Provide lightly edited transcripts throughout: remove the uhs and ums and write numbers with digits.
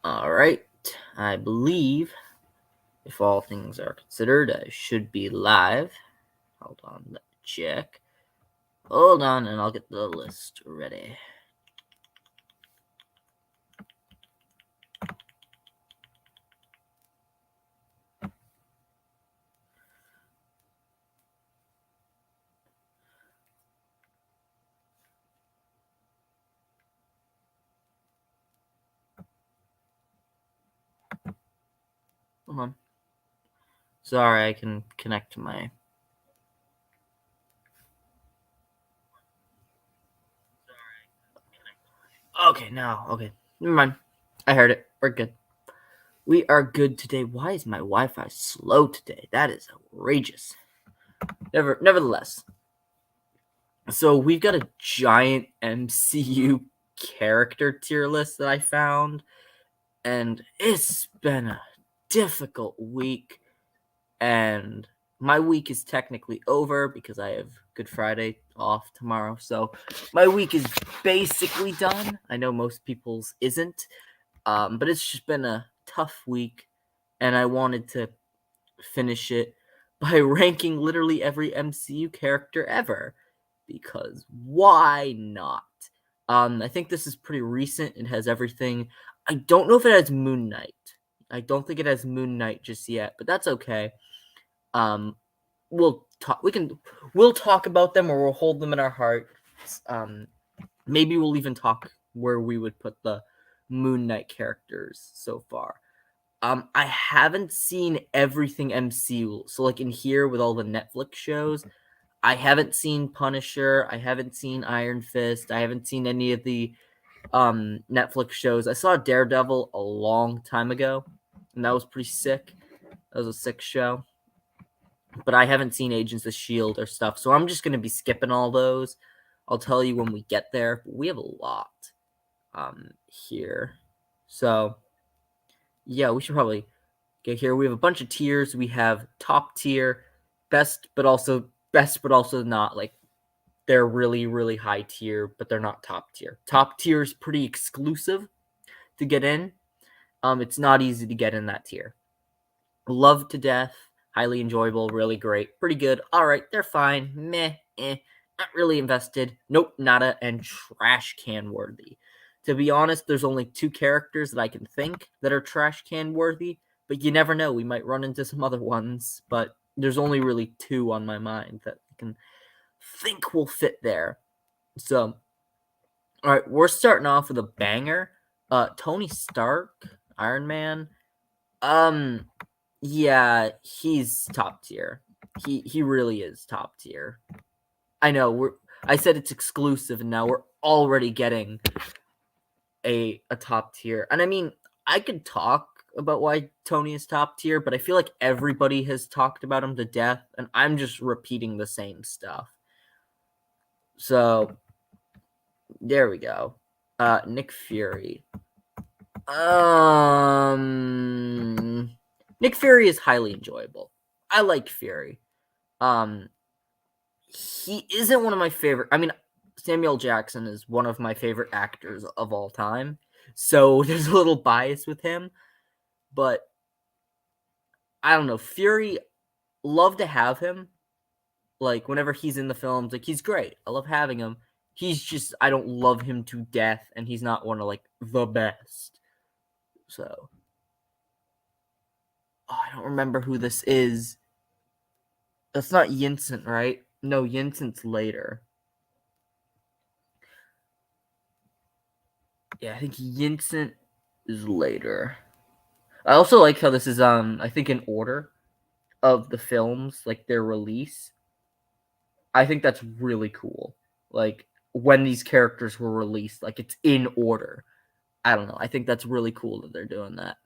Alright, I believe, if all things are considered, I should be live. Hold on, let me check. Hold on, and I'll get the list ready. Hold on. Sorry, I can connect to my... Okay, okay. Never mind. I heard it. We're good. We are good today. Why is my Wi-Fi slow today? That is outrageous. Nevertheless. So we've got a giant MCU character tier list that I found. And it's been a difficult week. And my week is technically over because I have Good Friday off tomorrow. So my week is basically done. I know most people's isn't. But it's just been a tough week. And I wanted to finish it by ranking literally every MCU character ever. Because why not? I think this is pretty recent. It has everything. I don't know if it has Moon Knight. I don't think it has Moon Knight just yet, but that's okay. We'll talk. We'll talk about them, or we'll hold them in our hearts. Maybe we'll even talk where we would put the Moon Knight characters so far. I haven't seen everything MCU, so like in here with all the Netflix shows, I haven't seen Punisher. I haven't seen Iron Fist. I haven't seen any of the Netflix shows. I saw Daredevil a long time ago, and that was pretty sick. That was a sick show. But I haven't seen Agents of S.H.I.E.L.D. or stuff, so I'm just going to be skipping all those. I'll tell you when we get there. But we have a lot here. So, yeah, we should probably get here. We have a bunch of tiers. We have top tier, best, but also not. Like, they're really, really high tier, but they're not top tier. Top tier is pretty exclusive to get in. It's not easy to get in that tier. Love to death, highly enjoyable, really great, pretty good. All right, they're fine. Meh, not really invested. Nope, nada, and trash can worthy. To be honest, there's only 2 characters that I can think that are trash can worthy, but you never know. We might run into some other ones, but there's only really 2 on my mind that I can think will fit there. So, all right, we're starting off with a banger. Tony Stark, Iron Man. Yeah, he's top tier. He really is top tier. I know I said it's exclusive, and now we're already getting a top tier. And I mean, I could talk about why Tony is top tier, but I feel like everybody has talked about him to death, and I'm just repeating the same stuff. So there we go. Nick Fury. Nick Fury is highly enjoyable. I like Fury. He isn't one of my favorite. I mean, Samuel Jackson is one of my favorite actors of all time, so there's a little bias with him. But I don't know. Fury, love to have him. Like, whenever he's in the films, like, he's great. I love having him. He's just, I don't love him to death, and he's not one of, like, the best. So, I don't remember who this is. That's not Yinsen, right? No, Yinsen's later. Yeah, I think Yinsen is later. I also like how this is, I think in order of the films, like their release. I think that's really cool. Like, when these characters were released, like, it's in order. I don't know. I think that's really cool that they're doing that.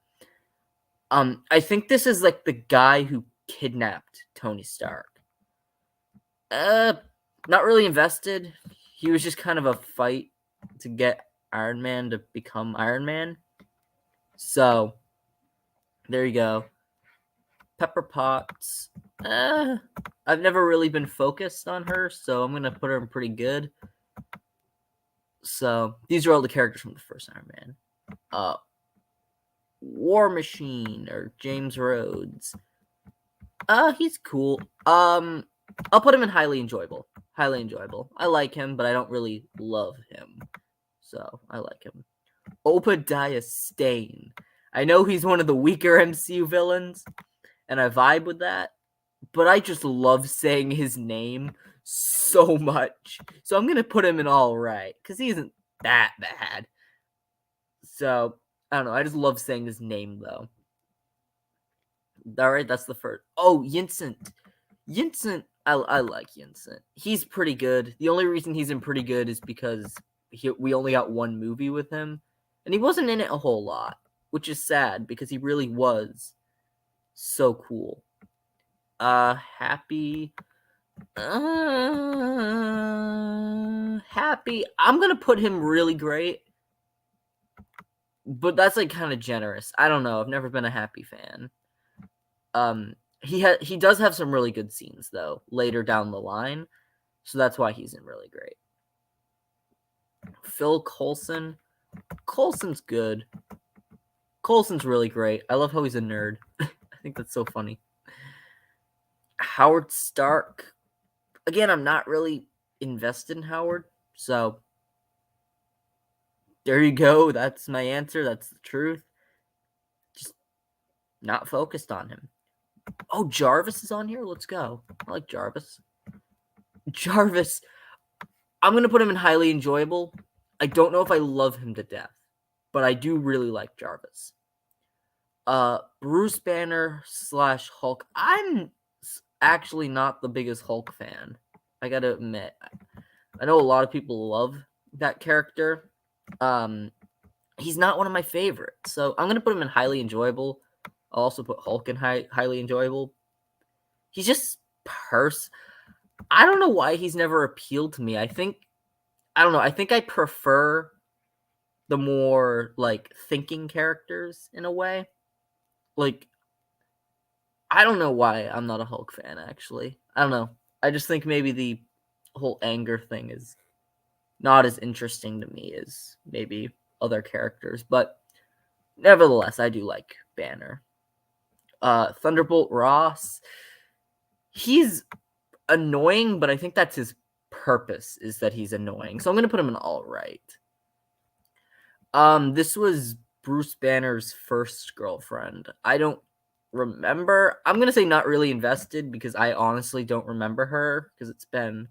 I think this is, like, the guy who kidnapped Tony Stark. Not really invested. He was just kind of a fight to get Iron Man to become Iron Man. So, there you go. Pepper Potts. I've never really been focused on her, so I'm going to put her in pretty good. So, these are all the characters from the first Iron Man. War Machine or James Rhodes. He's cool. I'll put him in highly enjoyable. Highly enjoyable. I like him, but I don't really love him. So, I like him. Obadiah Stane. I know he's one of the weaker MCU villains, and I vibe with that, but I just love saying his name so much. So I'm gonna put him in all right, because he isn't that bad. So, I don't know, I just love saying his name, though. Alright, that's the first. Oh, Yinsent. Yinsent, I like Yinsent. He's pretty good. The only reason he's in pretty good is because we only got one movie with him, and he wasn't in it a whole lot, which is sad, because he really was so cool. Happy. Happy. I'm gonna put him really great, but that's like kind of generous. I don't know. I've never been a Happy fan. He does have some really good scenes though later down the line, so that's why he's in really great. Phil Coulson. Coulson's good. Coulson's really great. I love how he's a nerd. I think that's so funny. Howard Stark. Again, I'm not really invested in Howard, so there you go. That's my answer. That's the truth. Just not focused on him. Oh, Jarvis is on here? Let's go. I like Jarvis. Jarvis. I'm going to put him in highly enjoyable. I don't know if I love him to death, but I do really like Jarvis. Bruce Banner / Hulk. I'm actually not the biggest Hulk fan. I gotta admit. I know a lot of people love that character. He's not one of my favorites, so I'm gonna put him in highly enjoyable. I'll also put Hulk in highly enjoyable. He's just I don't know why he's never appealed to me. I think I prefer the more like thinking characters in a way. Like, I don't know why I'm not a Hulk fan, actually. I don't know. I just think maybe the whole anger thing is not as interesting to me as maybe other characters. But nevertheless, I do like Banner. Thunderbolt Ross. He's annoying, but I think that's his purpose, is that he's annoying. So I'm going to put him in all right. This was Bruce Banner's first girlfriend. I don't remember. I'm going to say not really invested, because I honestly don't remember her, because it's been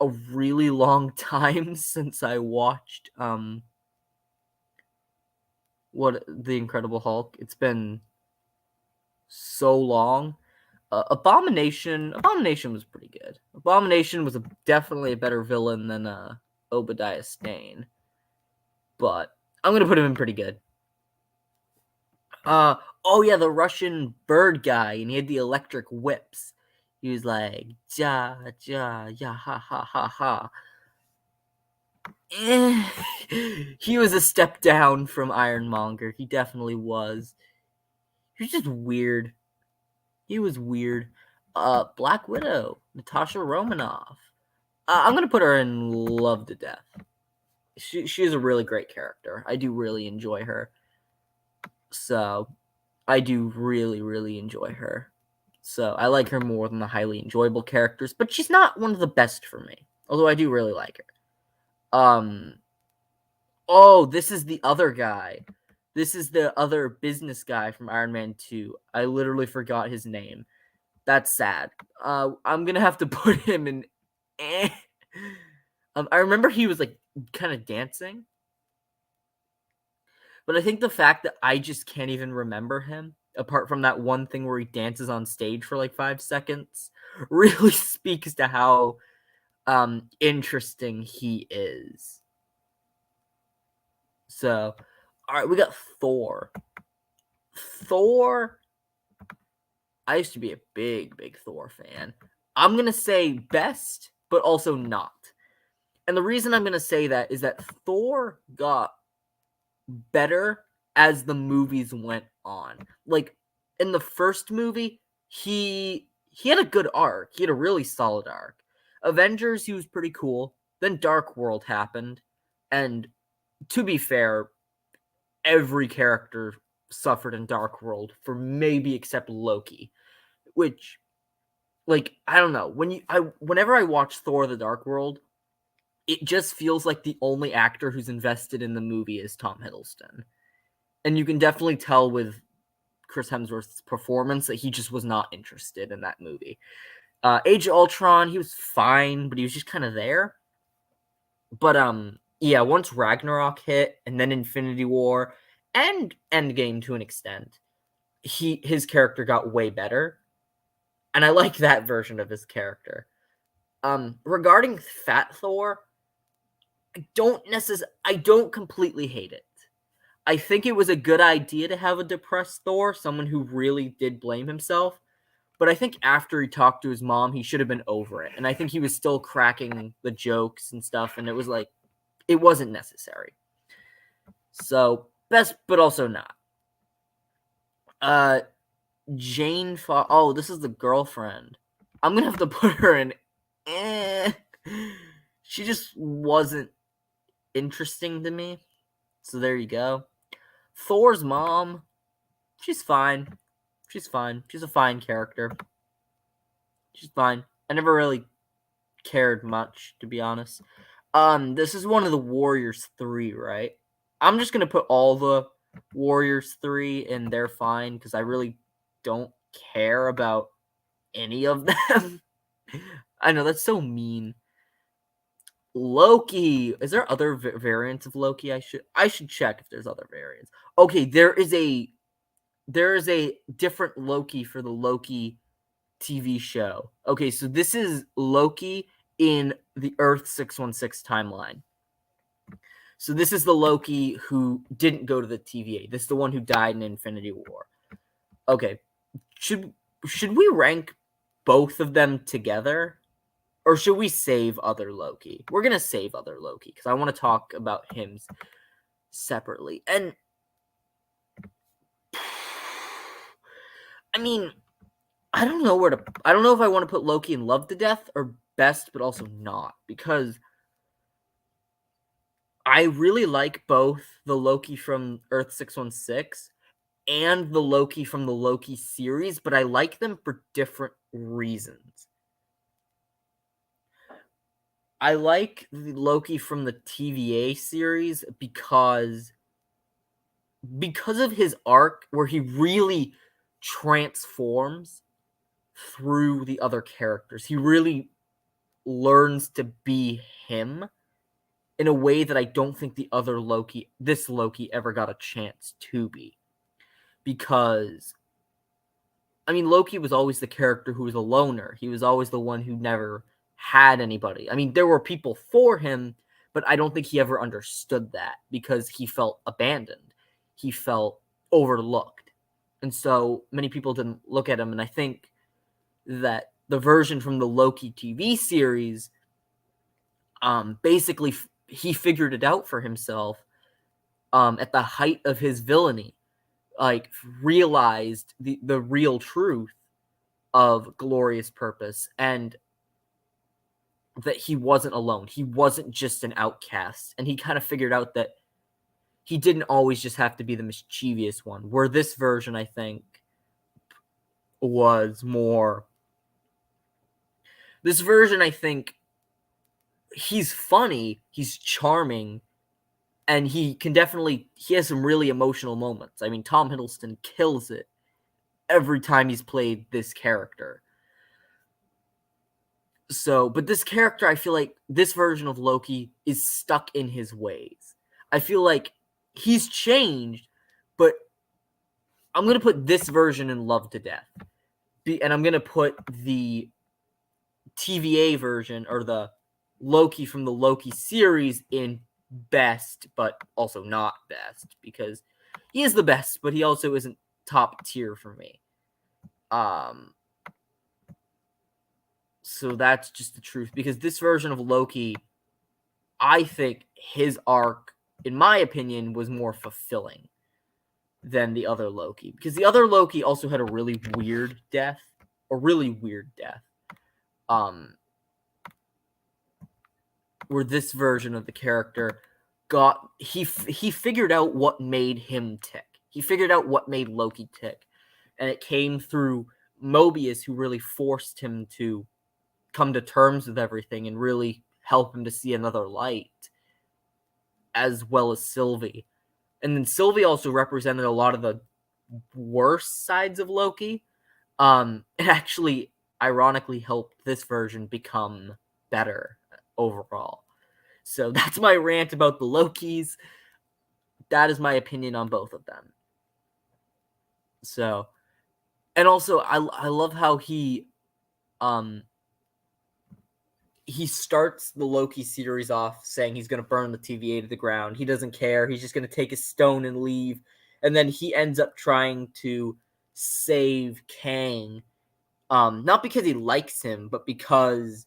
a really long time since I watched The Incredible Hulk. It's been so long. Abomination was pretty good. Abomination was definitely a better villain than Obadiah Stane, but I'm gonna put him in pretty good. Oh yeah, the Russian bird guy, and he had the electric whips. He was like, ja, ja, ja, ha, ha, ha, ha. He was a step down from Ironmonger. He definitely was. He was just weird. He was weird. Black Widow, Natasha Romanoff. I'm gonna put her in love to death. She is a really great character. I do really enjoy her. So, I do really, really enjoy her. So, I like her more than the highly enjoyable characters, but she's not one of the best for me. Although I do really like her. Oh, this is the other guy. This is the other business guy from Iron Man 2. I literally forgot his name. That's sad. I'm gonna have to put him in. I remember he was like kind of dancing, but I think the fact that I just can't even remember him, apart from that one thing where he dances on stage for like 5 seconds, really speaks to how interesting he is. So, all right, we got Thor. Thor. I used to be a big, big Thor fan. I'm going to say best, but also not. And the reason I'm going to say that is that Thor got better as the movies went on. Like, in the first movie, he had a good arc. He had a really solid arc. Avengers, he was pretty cool. Then Dark World happened. And to be fair, every character suffered in Dark World for maybe except Loki, which, like, I don't know. Whenever I watch Thor: The Dark World, it just feels like the only actor who's invested in the movie is Tom Hiddleston, and you can definitely tell with Chris Hemsworth's performance that he just was not interested in that movie. Age of Ultron, he was fine, but he was just kind of there. But yeah, once Ragnarok hit, and then Infinity War, and Endgame to an extent, his character got way better, and I like that version of his character. Regarding Fat Thor, I don't completely hate it. I think it was a good idea to have a depressed Thor, someone who really did blame himself. But I think after he talked to his mom, he should have been over it. And I think he was still cracking the jokes and stuff, and it was like, it wasn't necessary. So, best, but also not. Jane oh, this is the girlfriend. I'm gonna have to put her in she just wasn't interesting to me. So there you go. Thor's mom, she's fine. She's fine. She's a fine character. She's fine. I never really cared much, to be honest. This is one of the Warriors 3, right? I'm just gonna put all the Warriors 3 and they're fine, because I really don't care about any of them. I know, that's so mean. Loki. Is there other variants of Loki? I should check if there's other variants. Okay, there is a different Loki for the Loki TV show. Okay, so this is Loki in the Earth 616 timeline. So this is the Loki who didn't go to the TVA. This is the one who died in Infinity War. Okay, should we rank both of them together? Or should we save other Loki? We're going to save other Loki because I want to talk about him separately. And I mean, I don't know if I want to put Loki in Love to Death or Best, but also not, because I really like both the Loki from Earth 616 and the Loki from the Loki series, but I like them for different reasons. I like the Loki from the TVA series because of his arc where he really transforms through the other characters. He really learns to be him in a way that I don't think this Loki ever got a chance to be. Because, I mean, Loki was always the character who was a loner. He was always the one who never had anybody. I mean, there were people for him, but I don't think he ever understood that because he felt abandoned. He felt overlooked. And so many people didn't look at him, and I think that the version from the Loki TV series, basically he figured it out for himself at the height of his villainy, like realized the real truth of Glorious Purpose, and that he wasn't alone. He wasn't just an outcast, and he kind of figured out that he didn't always just have to be the mischievous one, where this version, I think, was more... This version, I think, he's funny, he's charming, and he has some really emotional moments. I mean, Tom Hiddleston kills it every time he's played this character. So, but this character, I feel like this version of Loki is stuck in his ways. I feel like he's changed, but I'm going to put this version in Love to Death. And I'm going to put the TVA version, or the Loki from the Loki series, in Best, but also not Best, because he is the best, but he also isn't top tier for me. So that's just the truth, because this version of Loki, I think his arc, in my opinion, was more fulfilling than the other Loki, because the other Loki also had a really weird death. Where this version of the character he figured out what made him tick. He figured out what made Loki tick. And it came through Mobius, who really forced him to come to terms with everything and really help him to see another light, as well as Sylvie. And then Sylvie also represented a lot of the worse sides of Loki. It actually ironically helped this version become better overall. So that's my rant about the Lokis. That is my opinion on both of them. So, and also I love how he starts the Loki series off saying he's going to burn the TVA to the ground. He doesn't care. He's just going to take his stone and leave. And then he ends up trying to save Kang. Not because he likes him, but because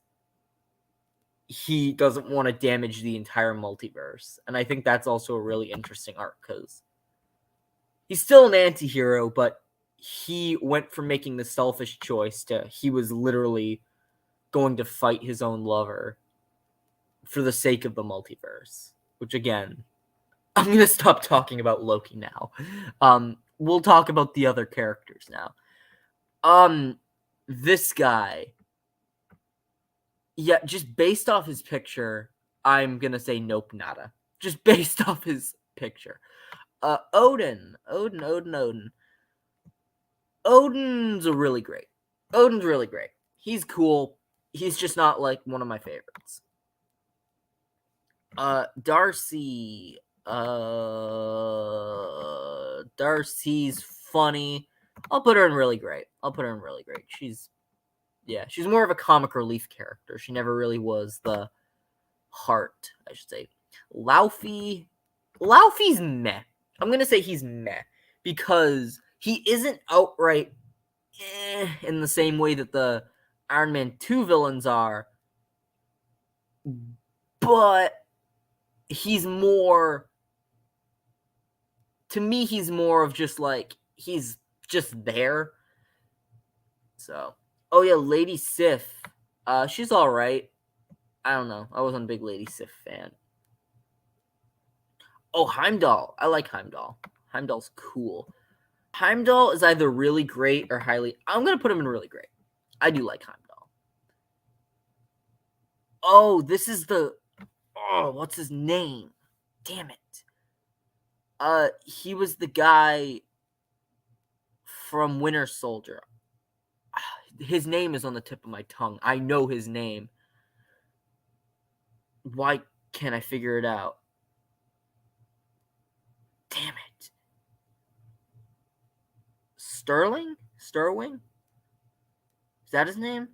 he doesn't want to damage the entire multiverse. And I think that's also a really interesting arc, because he's still an anti-hero, but he went from making the selfish choice to he was literally going to fight his own lover for the sake of the multiverse. Which, again, I'm going to stop talking about Loki now. We'll talk about the other characters now. This guy, yeah, just based off his picture, I'm going to say nope, nada. Just based off his picture. Odin's really great. Odin's really great. He's cool. He's just not, like, one of my favorites. Darcy. Darcy's funny. I'll put her in really great. She's more of a comic relief character. She never really was the heart, I should say. Laufey's meh. I'm going to say he's meh, because he isn't outright in the same way that the Iron Man 2 villains are, but he's more, to me, he's more of just like, he's just there. So, oh yeah, Lady Sif, she's alright. I don't know, I wasn't a big Lady Sif fan. Oh, Heimdall, I like Heimdall. Heimdall's cool. Heimdall is either really great or highly, I'm gonna put him in really great. I do like Heimdall. Oh, this is what's his name? Damn it. He was the guy from Winter Soldier. His name is on the tip of my tongue. I know his name. Why can't I figure it out? Damn it. Sterling? Is that his name?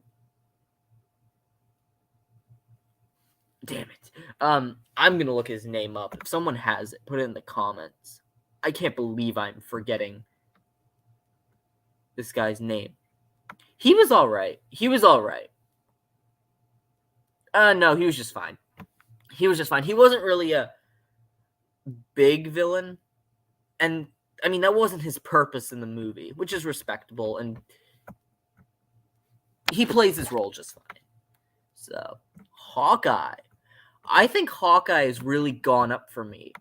Damn it. I'm gonna look his name up. If someone has it, put it in the comments. I can't believe I'm forgetting this guy's name. He was alright. No, he was just fine. He wasn't really a big villain. And, I mean, that wasn't his purpose in the movie, which is respectable. And he plays his role just fine. So, Hawkeye. I think Hawkeye has really gone up for me,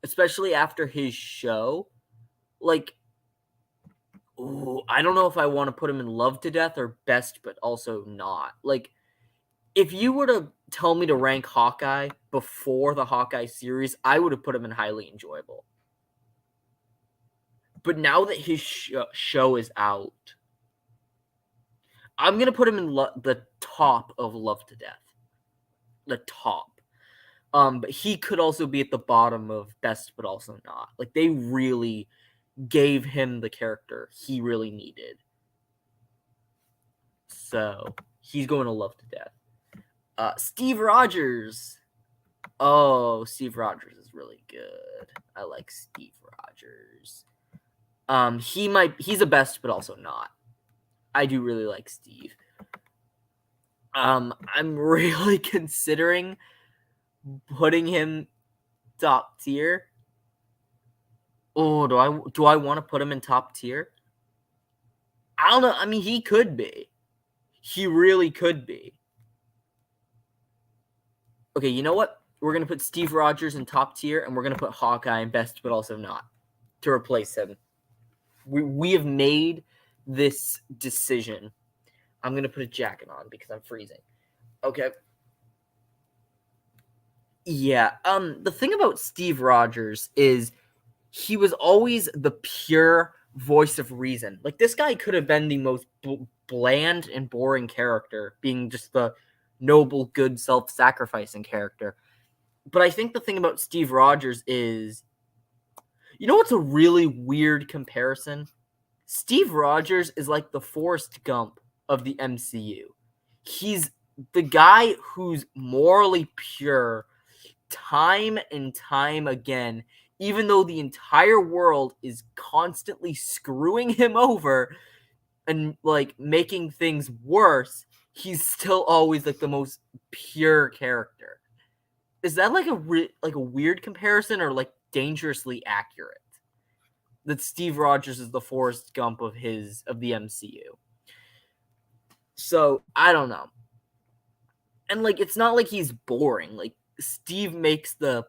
especially after his show. Like, I don't know if I want to put him in love to death or best, but also not. Like, if you were to tell me to rank Hawkeye before the Hawkeye series, I would have put him in highly enjoyable. But now that his show is out, I'm going to put him in the top of Love to Death. The top. But he could also be at the bottom of best, but also not. Like, they really gave him the character he really needed. So, he's going to Love to Death. Steve Rogers. Oh, Steve Rogers is really good. I like Steve Rogers. He's a best, but also not. I do really like Steve. I'm really considering putting him top tier. Oh, do I want to put him in top tier? I don't know. I mean, he could be. He really could be. Okay, you know what? We're going to put Steve Rogers in top tier, and we're going to put Hawkeye in best, but also not. to replace him. We have made this decision. I'm going to put a jacket on because I'm freezing. Okay. Yeah. The thing about Steve Rogers is he was always the pure voice of reason. Like, this guy could have been the most bland and boring character, being just the noble, good, self-sacrificing character. But I think the thing about Steve Rogers is, you know what's a really weird comparison? Steve Rogers is like the Forrest Gump of the MCU. He's the guy who's morally pure time and time again, even though the entire world is constantly screwing him over and like making things worse, he's still always like the most pure character. Is that like a weird comparison or like dangerously accurate? That Steve Rogers is the Forrest Gump of the MCU. So I don't know. And like, it's not like he's boring. Like, Steve makes the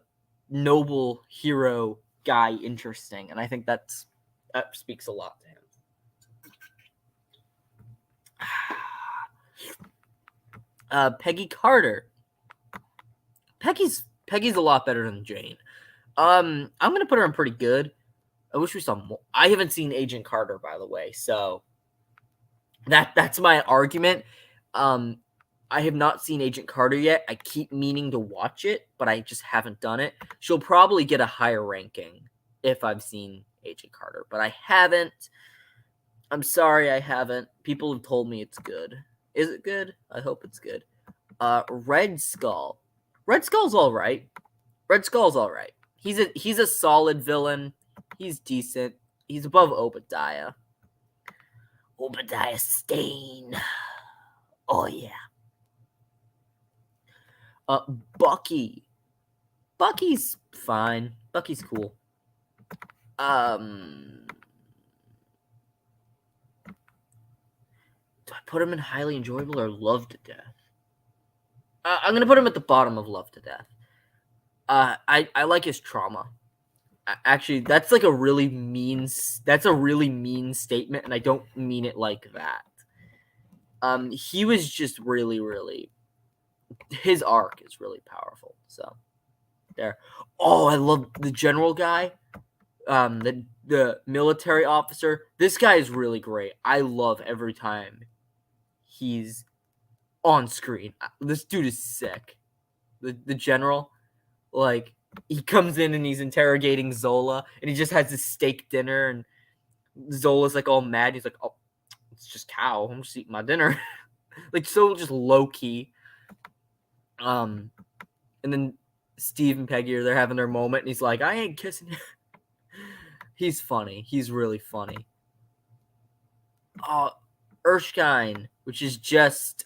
noble hero guy interesting, and I think that speaks a lot to him. Peggy Carter. Peggy's a lot better than Jane. I'm gonna put her in pretty good. I wish we saw more. I haven't seen Agent Carter, by the way, so that's my argument. I have not seen Agent Carter yet. I keep meaning to watch it, but I just haven't done it. She'll probably get a higher ranking if I've seen Agent Carter, but I haven't. I'm sorry I haven't. People have told me it's good. Is it good? I hope it's good. Red Skull. Red Skull's all right. He's a solid villain. He's decent. He's above Obadiah. Obadiah Stane. Oh yeah. Bucky. Bucky's fine. Bucky's cool. Do I put him in highly enjoyable or love to death? I'm gonna put him at the bottom of love to death. I like his trauma. Actually, that's like a really mean statement, and I don't mean it like that. He was just really, his arc is really powerful. So there. Oh, I love the general guy. The military officer. This guy is really great. I love every time he's on screen. This dude is sick. The general, like, he comes in and he's interrogating Zola, and he just has this steak dinner, and Zola's like all mad. He's like, "Oh, it's just cow. I'm just eating my dinner." Like, so just low key. And then Steve and Peggy are there having their moment, and he's like, "I ain't kissing you." He's funny. He's really funny. Erskine, which is just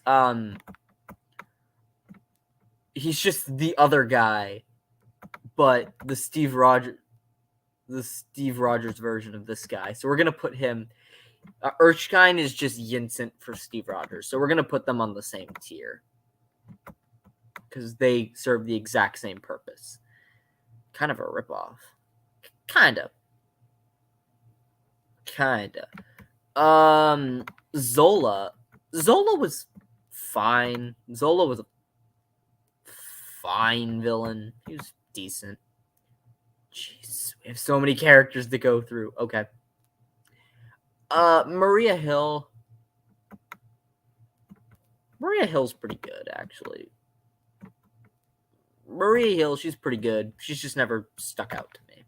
he's just the other guy, but the Steve Rogers version of this guy. So we're gonna put him. Erskine is just Yinsent for Steve Rogers, so we're gonna put them on the same tier because they serve the exact same purpose. Kind of a ripoff. Kinda. Zola was fine. Zola was a fine villain. He was decent. Jeez, we have so many characters to go through. Okay. Maria Hill. Maria Hill's pretty good, actually. Maria Hill, she's pretty good. She's just never stuck out to me.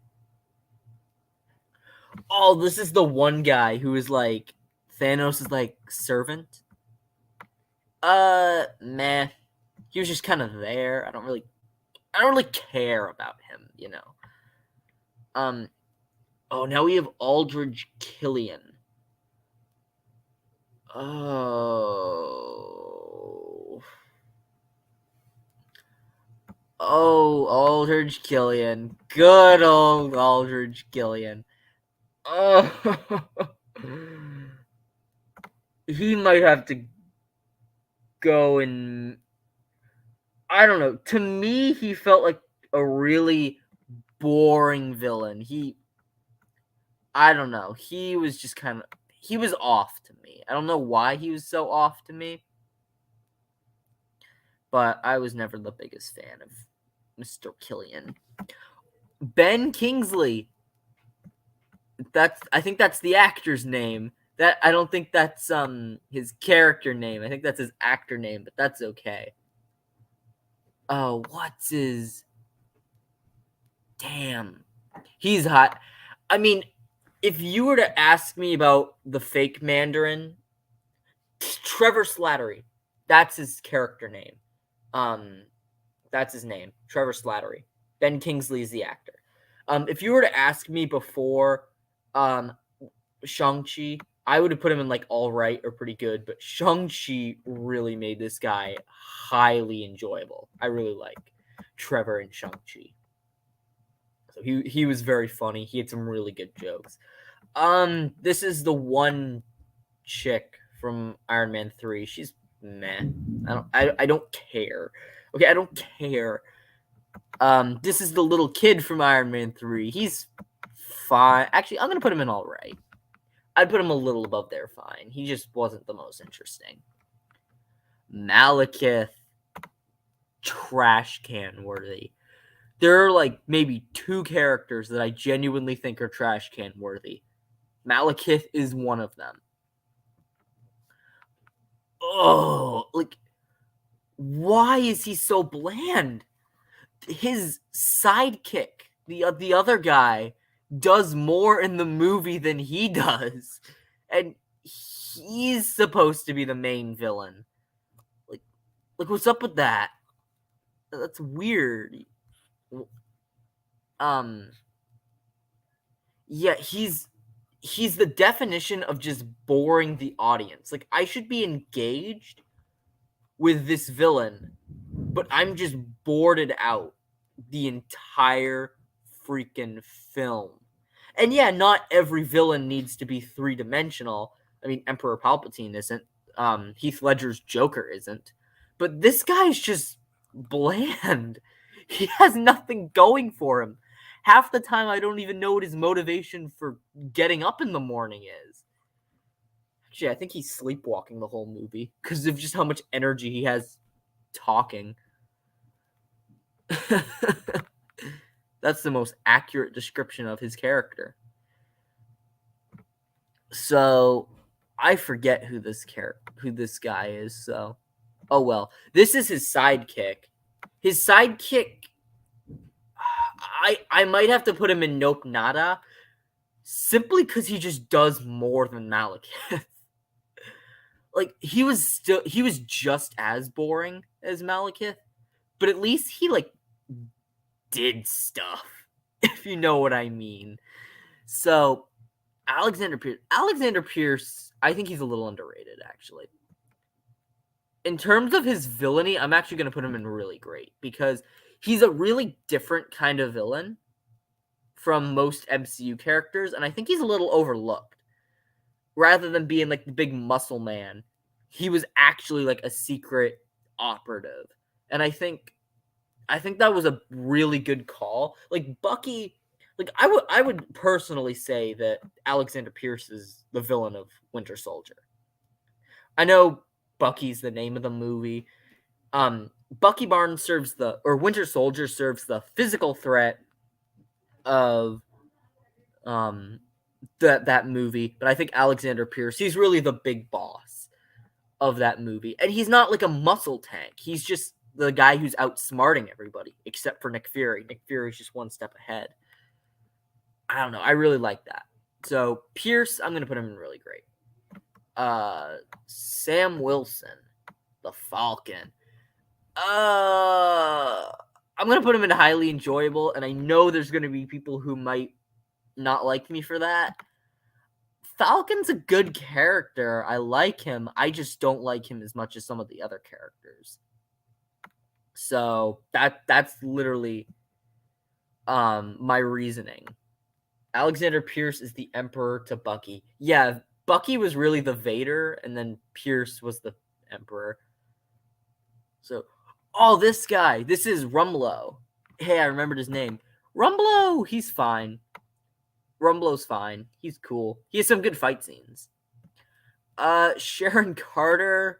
Oh, this is the one guy who is like Thanos' like servant. Meh. He was just kind of there. I don't really care about him, you know. Oh, now we have Aldrich Killian. Oh, Aldrich Killian. Good old Aldrich Killian. Oh, he might have to go and I don't know. To me, he felt like a really boring villain. I don't know. He was just he was off to me. I don't know why he was so off to me, but I was never the biggest fan of Mr. Killian. Ben Kingsley. I think that's the actor's name. I don't think that's his character name. I think that's his actor name, but that's okay. Oh, what's his? Damn. He's hot. I mean, if you were to ask me about the fake Mandarin, Trevor Slattery. That's his character name. That's his name. Trevor Slattery. Ben Kingsley is the actor. If you were to ask me before Shang-Chi, I would have put him in like all right or pretty good, but Shang-Chi really made this guy highly enjoyable. I really like Trevor and Shang-Chi. So he was very funny. He had some really good jokes. This is the one chick from Iron Man 3. She's meh. I don't care. Okay, I don't care. This is the little kid from Iron Man 3. He's fine. Actually, I'm gonna put him in all right. I'd put him a little above there fine. He just wasn't the most interesting. Malakith. Trash can worthy. There are like maybe 2 characters that I genuinely think are trash can worthy. Malakith is one of them. Oh, like, why is he so bland? His sidekick, the other guy, does more in the movie than he does. And he's supposed to be the main villain. Like what's up with that? That's weird. Yeah, he's the definition of just boring the audience. Like, I should be engaged with this villain, but I'm just boarded out the entire freaking film. And yeah, not every villain needs to be 3-dimensional. I mean, Emperor Palpatine isn't. Heath Ledger's Joker isn't. But this guy's just bland. He has nothing going for him. Half the time, I don't even know what his motivation for getting up in the morning is. Actually, I think he's sleepwalking the whole movie because of just how much energy he has talking. That's the most accurate description of his character. So I forget who this guy is. So, oh well. This is his sidekick. His sidekick. I might have to put him in Nope Nada, simply because he just does more than Malakith. Like, he was just as boring as Malakith, but at least he like did stuff, if you know what I mean. So Alexander Pierce, I think he's a little underrated, actually. In terms of his villainy, I'm actually going to put him in really great because he's a really different kind of villain from most MCU characters, and I think he's a little overlooked. Rather than being like the big muscle man, he was actually like a secret operative. And I think that was a really good call. Like, Bucky, like, I would personally say that Alexander Pierce is the villain of Winter Soldier. I know Bucky's the name of the movie. Bucky Barnes Winter Soldier serves the physical threat of that movie, but I think Alexander Pierce, he's really the big boss of that movie. And he's not like a muscle tank. He's just the guy who's outsmarting everybody, except for Nick Fury. Nick Fury's just one step ahead. I don't know. I really like that. So Pierce, I'm going to put him in really great. Sam Wilson, the Falcon. I'm going to put him in highly enjoyable, and I know there's going to be people who might not like me for that. Falcon's a good character. I like him. I just don't like him as much as some of the other characters. So that's literally my reasoning. Alexander Pierce is the Emperor to Bucky. Yeah, Bucky was really the Vader, and then Pierce was the Emperor. So, this guy. This is Rumlow. Hey, I remembered his name. Rumlow, he's fine. Rumblo's fine. He's cool. He has some good fight scenes. Sharon Carter.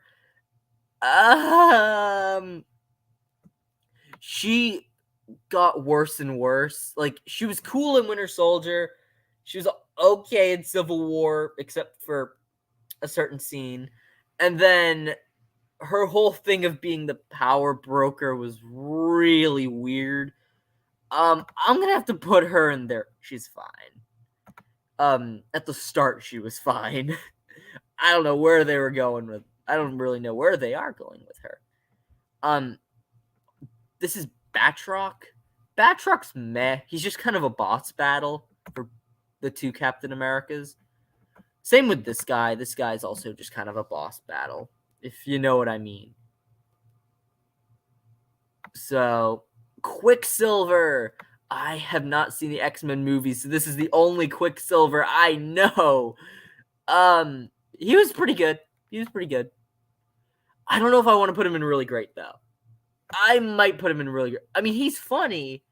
She got worse and worse. Like, she was cool in Winter Soldier. She was okay in Civil War, except for a certain scene. And then her whole thing of being the power broker was really weird. I'm gonna have to put her in there. She's fine. At the start, she was fine. I don't know where they were going with. I don't really know where they are going with her. This is Batroc. Batroc's meh. He's just kind of a boss battle for the two Captain Americas. Same with this guy. This guy's also just kind of a boss battle, if you know what I mean. So, Quicksilver. I have not seen the X-Men movies, so this is the only Quicksilver I know. He was pretty good. I don't know if I want to put him in really great, though. I might put him in really great. I mean, he's funny,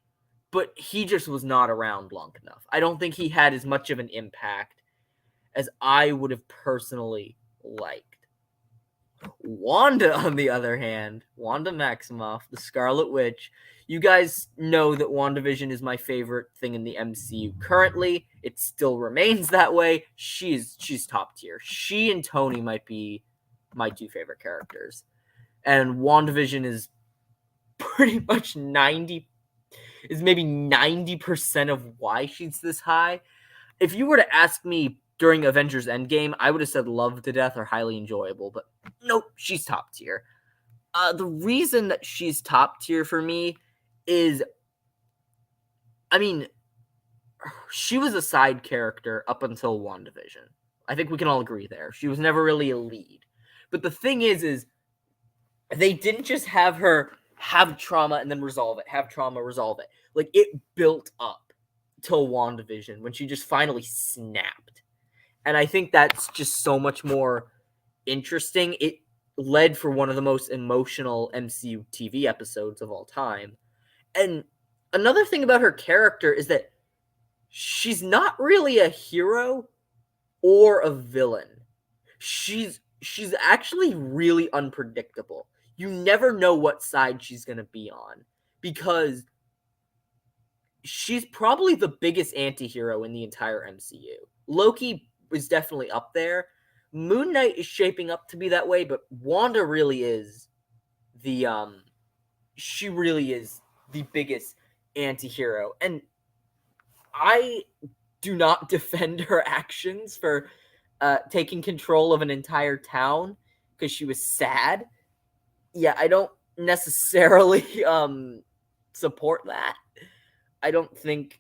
but he just was not around long enough. I don't think he had as much of an impact as I would have personally liked. Wanda, on the other hand, Wanda Maximoff, the Scarlet Witch. You guys know that WandaVision is my favorite thing in the MCU currently. It still remains that way. She's top tier. She and Tony might be my two favorite characters. And WandaVision is pretty much maybe 90% of why she's this high. If you were to ask me during Avengers Endgame, I would have said love to death or highly enjoyable, but nope, she's top tier. The reason that she's top tier for me is, I mean, she was a side character up until WandaVision. I think we can all agree there. She was never really a lead. But the thing is they didn't just have her have trauma and then resolve it, have trauma, resolve it. Like, it built up till WandaVision when she just finally snapped. And I think that's just so much more interesting. It led for one of the most emotional MCU TV episodes of all time. And another thing about her character is that she's not really a hero or a villain. She's actually really unpredictable. You never know what side she's going to be on because she's probably the biggest anti-hero in the entire MCU. Loki is definitely up there. Moon Knight is shaping up to be that way, but Wanda really is she really is the biggest anti-hero. And I do not defend her actions for taking control of an entire town because she was sad. Yeah, I don't necessarily support that. I don't think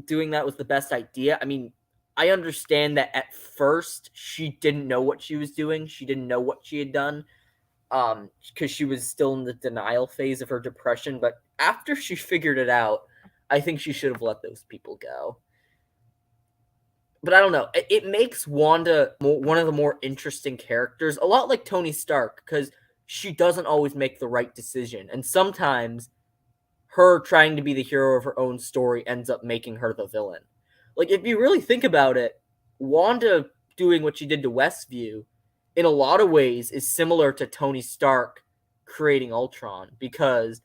doing that was the best idea. I mean, I understand that at first she didn't know what she was doing. She didn't know what she had done because she was still in the denial phase of her depression. But after she figured it out, I think she should have let those people go. But I don't know. It makes Wanda one of the more interesting characters, a lot like Tony Stark, because she doesn't always make the right decision. And sometimes her trying to be the hero of her own story ends up making her the villain. Like, if you really think about it, Wanda doing what she did to Westview, in a lot of ways, is similar to Tony Stark creating Ultron, because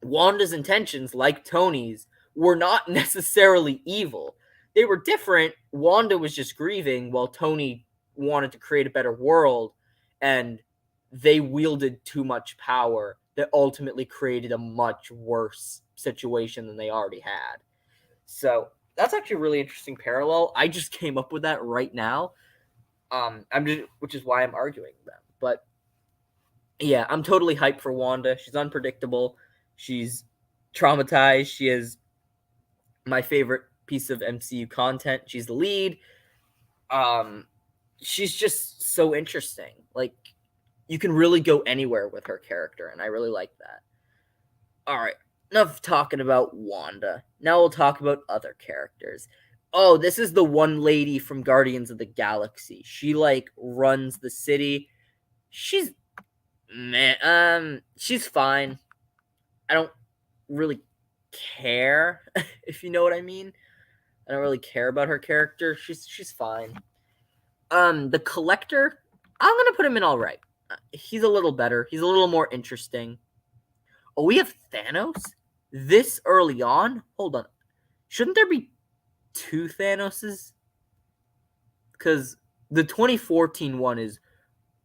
Wanda's intentions, like Tony's, were not necessarily evil. They were different. Wanda was just grieving, while Tony wanted to create a better world, and they wielded too much power that ultimately created a much worse situation than they already had. So that's actually a really interesting parallel. I just came up with that right now, which is why I'm arguing them. But yeah, I'm totally hyped for Wanda. She's unpredictable. She's traumatized. She is my favorite piece of MCU content. She's the lead. She's just so interesting. Like, you can really go anywhere with her character, and I really like that. All right, enough talking about Wanda. Now we'll talk about other characters. Oh, this is the one lady from Guardians of the Galaxy. She, like, runs the city. She's fine. I don't really care, if you know what I mean. I don't really care about her character. She's fine. The Collector, I'm gonna put him in all right. He's a little better. He's a little more interesting. Oh, we have Thanos this early on. Hold on, shouldn't there be two Thanoses? Because the 2014 one is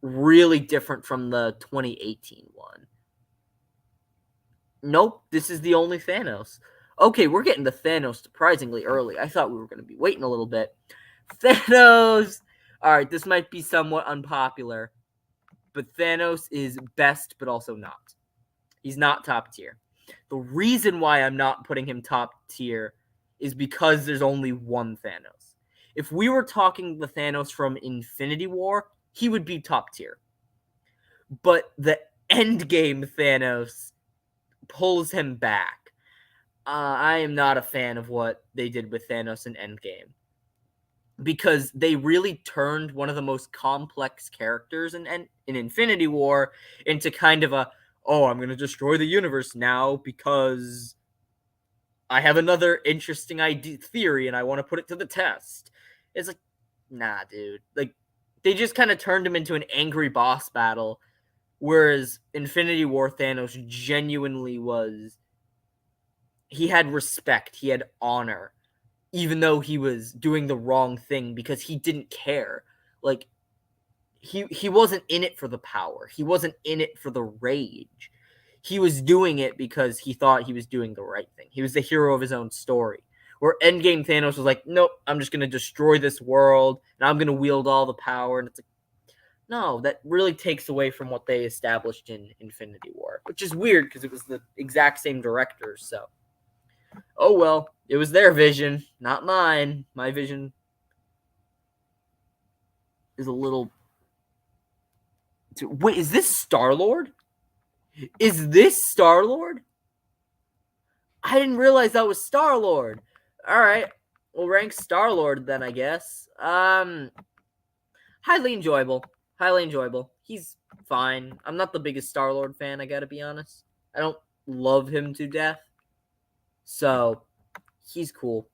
really different from the 2018 one. Nope, this is the only Thanos. Okay, we're getting to Thanos surprisingly early. I thought we were going to be waiting a little bit. Thanos! Alright, this might be somewhat unpopular, but Thanos is best, but also not. He's not top tier. The reason why I'm not putting him top tier is because there's only one Thanos. If we were talking the Thanos from Infinity War, he would be top tier. But the Endgame Thanos pulls him back. I am not a fan of what they did with Thanos in Endgame. Because they really turned one of the most complex characters in Infinity War into kind of a, oh, I'm going to destroy the universe now because I have another interesting theory and I want to put it to the test. It's like, nah, dude. Like, they just kind of turned him into an angry boss battle, whereas Infinity War Thanos genuinely was, he had respect, he had honor, even though he was doing the wrong thing because he didn't care. Like, he wasn't in it for the power. He wasn't in it for the rage. He was doing it because he thought he was doing the right thing. He was the hero of his own story. Where Endgame Thanos was like, nope, I'm just going to destroy this world, and I'm going to wield all the power. And it's like, no, that really takes away from what they established in Infinity War, which is weird because it was the exact same directors. So, oh well, it was their vision, not mine. My vision is a little... Wait, is this Star-Lord? Is this Star-Lord? I didn't realize that was Star-Lord. Alright, we'll rank Star-Lord then, I guess. Highly enjoyable. Highly enjoyable. He's fine. I'm not the biggest Star-Lord fan, I gotta be honest. I don't love him to death. So, he's cool.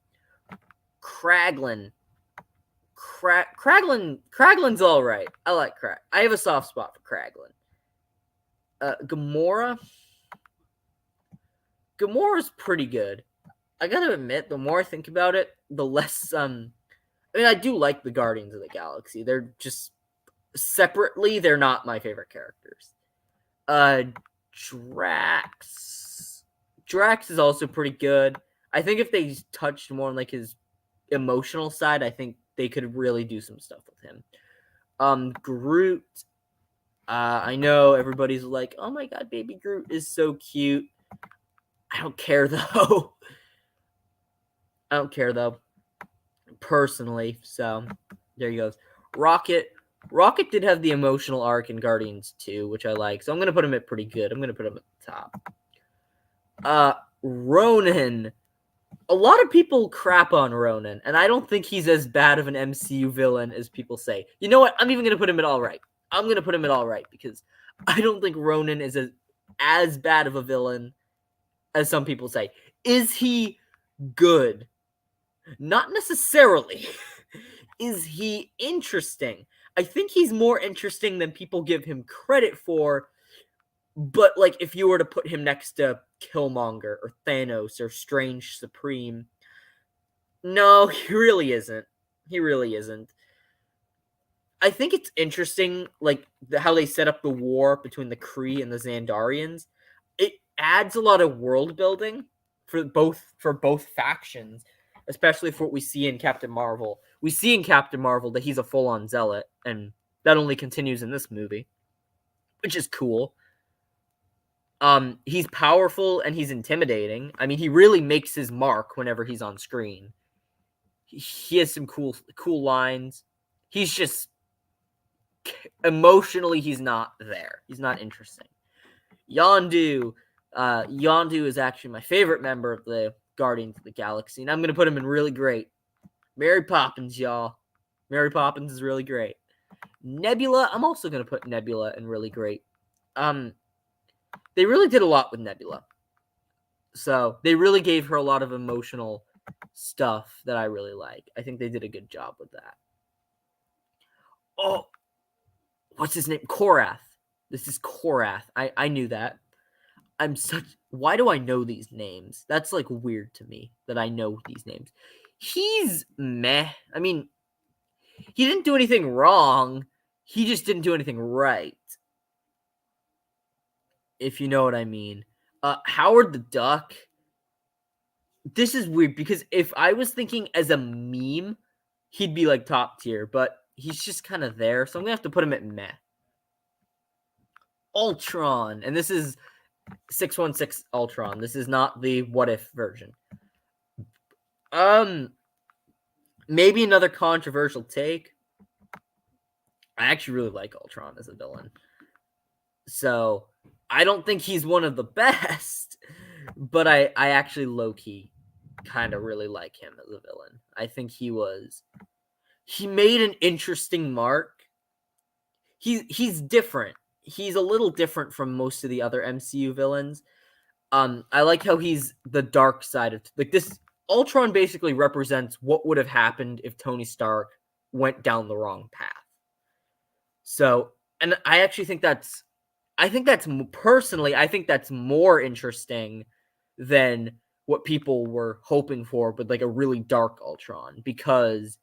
Kraglin. Kraglin's alright. I like Krag. I have a soft spot for Kraglin. Gamora. Gamora's pretty good. I gotta admit, the more I think about it, the less, I mean, I do like the Guardians of the Galaxy. They're just, separately, they're not my favorite characters. Drax. Drax is also pretty good. I think if they touched more on, like, his emotional side, I think they could really do some stuff with him. Groot. I know everybody's like, oh my god, baby Groot is so cute. I don't care, though. I don't care, though. Personally. So, there he goes. Rocket. Rocket did have the emotional arc in Guardians 2, which I like. So, I'm going to put him at pretty good. I'm going to put him at the top. Ronan. A lot of people crap on Ronan, and I don't think he's as bad of an MCU villain as people say. You know what? I'm even going to put him at all right. I'm going to put him at all right, because I don't think Ronan is as bad of a villain as some people say. Is he good? Not necessarily. Is he interesting? I think he's more interesting than people give him credit for. But, like, if you were to put him next to Killmonger or Thanos or Strange Supreme, no, he really isn't. He really isn't. I think it's interesting, like, how they set up the war between the Kree and the Xandarians. It adds a lot of world building for both factions, especially for what we see in Captain Marvel. We see in Captain Marvel that he's a full-on zealot, and that only continues in this movie, which is cool. He's powerful and he's intimidating. I mean, he really makes his mark whenever he's on screen. He has some cool lines. He's just emotionally, he's not there. He's not interesting. Yondu. Yondu is actually my favorite member of the Guardians of the Galaxy, and I'm gonna put him in really great. Mary Poppins, y'all. Mary Poppins is really great. Nebula. I'm also gonna put Nebula in really great. They really did a lot with Nebula. So, they really gave her a lot of emotional stuff that I really like. I think they did a good job with that. Oh, what's his name? Korath. This is Korath. I knew that. Why do I know these names? That's like weird to me that I know these names. He's meh. I mean, he didn't do anything wrong. He just didn't do anything right. If you know what I mean. Howard the Duck. This is weird because if I was thinking as a meme, he'd be like top tier, but he's just kind of there, so I'm gonna have to put him at meh. Ultron, and this is 616 Ultron. This is not the what if version. Maybe another controversial take. I actually really like Ultron as a villain. So, I don't think he's one of the best, but I actually low-key kind of really like him as a villain. I think he made an interesting mark. He's different. He's a little different from most of the other MCU villains. I like how he's the dark side of like this. Ultron basically represents what would have happened if Tony Stark went down the wrong path. So, and I actually think that's more interesting than what people were hoping for with like a really dark Ultron, because